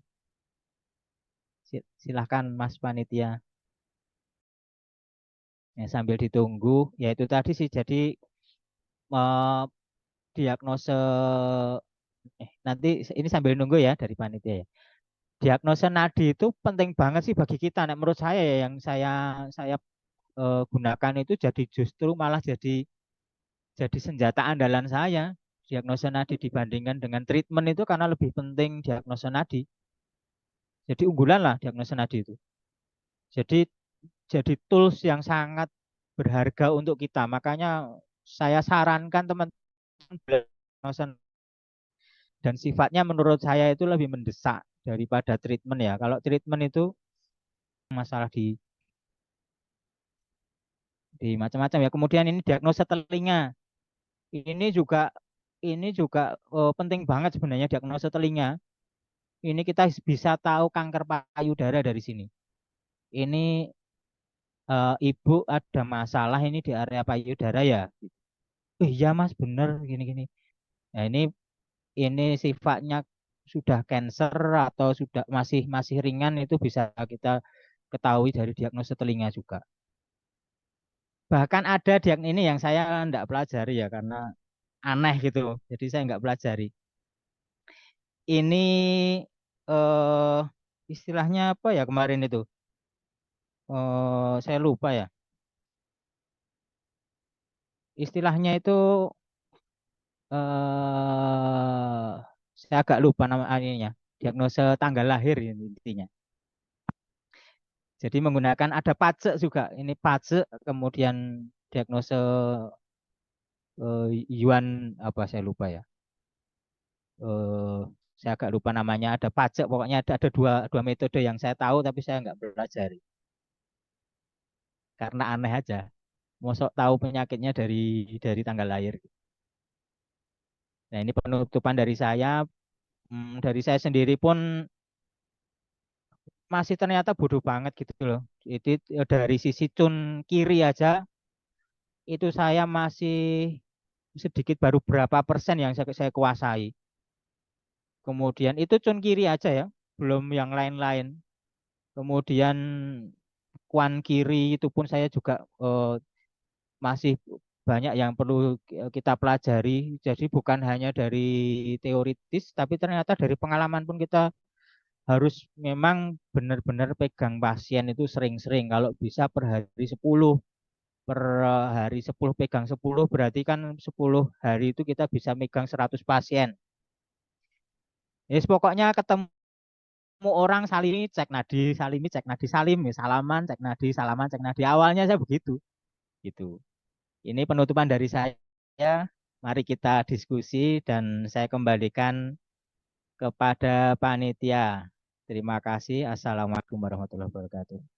Silahkan Mas panitia. Ya, sambil ditunggu, yaitu tadi sih jadi eh, diagnose nanti ini sambil nunggu ya dari panitia ya. Diagnosa nadi itu penting banget sih bagi kita. Nah, menurut saya ya yang saya gunakan itu jadi justru malah jadi senjata andalan saya diagnosa nadi dibandingkan dengan treatment itu karena lebih penting diagnosa nadi. Jadi unggulan lah diagnosa nadi itu. Jadi jadi tools yang sangat berharga untuk kita. Makanya saya sarankan teman-teman diagnosa dan sifatnya menurut saya itu lebih mendesak daripada treatment ya. Kalau treatment itu masalah di macam-macam ya. Kemudian ini diagnosa telinga. Ini juga penting banget sebenarnya diagnosa telinga. Ini kita bisa tahu kanker payudara dari sini. Ini ibu ada masalah ini di area payudara ya. Iya Mas bener gini-gini. Nah ini sifatnya sudah cancer atau sudah masih masih ringan itu bisa kita ketahui dari diagnosa telinga juga. Bahkan ada ini yang saya enggak pelajari ya karena aneh gitu. Jadi saya enggak pelajari. Ini eh istilahnya apa ya kemarin itu? Saya lupa ya. Istilahnya itu saya agak lupa nama ininya. Diagnosa tanggal lahir ini intinya. Jadi menggunakan ada pacek juga. Ini pacek kemudian diagnosa Yuan apa saya lupa ya. Eh, saya agak lupa namanya. Ada pajak, pokoknya ada dua metode yang saya tahu tapi saya nggak pelajari karena aneh aja. Mosok tahu penyakitnya dari tanggal lahir. Nah ini penutupan dari saya. Dari saya sendiri pun masih ternyata bodoh banget gitu loh. Itu dari sisi cun kiri aja itu saya masih sedikit baru berapa persen yang saya kuasai. Kemudian itu cun kiri aja ya, belum yang lain-lain. Kemudian kuan kiri itu pun saya juga masih banyak yang perlu kita pelajari. Jadi bukan hanya dari teoritis, tapi ternyata dari pengalaman pun kita harus memang benar-benar pegang pasien itu sering-sering. Kalau bisa per hari 10, per hari 10 pegang 10 berarti kan 10 hari itu kita bisa megang 100 pasien. Yes, pokoknya ketemu orang salimi cek nadi, salimi cek nadi, salim ya, salaman cek nadi, salaman cek nadi. Awalnya saya begitu gitu. Ini penutupan dari saya. Mari kita diskusi dan saya kembalikan kepada panitia. Terima kasih. Assalamualaikum warahmatullahi wabarakatuh.